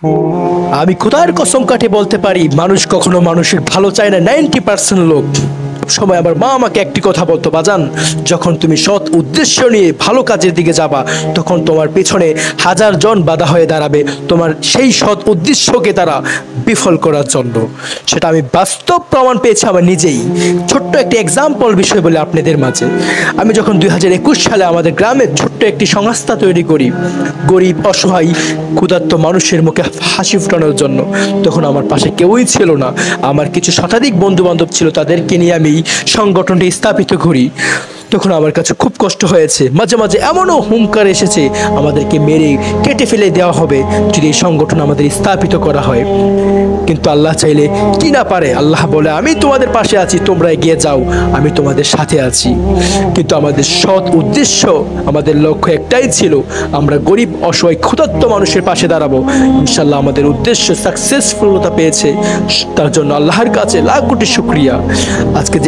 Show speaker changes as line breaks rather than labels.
আমি খোদার কসম কাটে বলতে পারি, মানুষ কখনো মানুষের ভালো চায় না। 90% লোক। সময় আমার মা আমাকে একটি কথা বলতো, বাজান, যখন তুমি সৎ উদ্দেশ্য নিয়ে ভালো কাজের দিকে যাবা, তখন তোমার পেছনে 1000 জন বাধা হয়ে দাঁড়াবে তোমার সেই সৎ উদ্দেশ্যকে তারা বিফল করার জন্য। সেটা আমি বাস্তব প্রমাণ পেয়েছি আমার নিজেই। ছোট্ট একটি এক্সাম্পল বিষয় বলে আপনাদের মাঝে, আমি যখন 2021 সালে আমাদের গ্রামে ছোট্ট একটি সংস্থা তৈরি করি গরিব অসহায় ক্ষুধার্ত মানুষের মুখে হাসি ফোটানোর জন্য, তখন আমার পাশে কেউই ছিল না। আমার কিছু শতাধিক বন্ধু বান্ধব ছিল, তাদেরকে নিয়ে আমি সংগঠনটি স্থাপিত করি। তখন আমার কাছে খুব কষ্ট হয়েছে, মাঝে মাঝে এমনও হুঙ্কার এসেছে আমাদেরকে মেরে কেটে ফেলে দেওয়া হবে যদি এই সংগঠন আমাদের স্থাপিত করা হয়। কিন্তু আল্লাহ চাইলে কি না পারে। আল্লাহ বলে, আমি তোমাদের পাশে আছি, তোমরা এগিয়ে যাও, আমি তোমাদের সাথে আছি। কিন্তু আমাদের সৎ উদ্দেশ্য, আমাদের লক্ষ্য একটাই ছিল, আমরা গরিব অসহায় ক্ষুধার্ত মানুষের পাশে দাঁড়াবো। ইনশাল্লাহ আমাদের উদ্দেশ্য সাকসেসফুলতা পেয়েছে, তার জন্য আল্লাহর কাছে লাখ কোটি শুকরিয়া। আজকে যে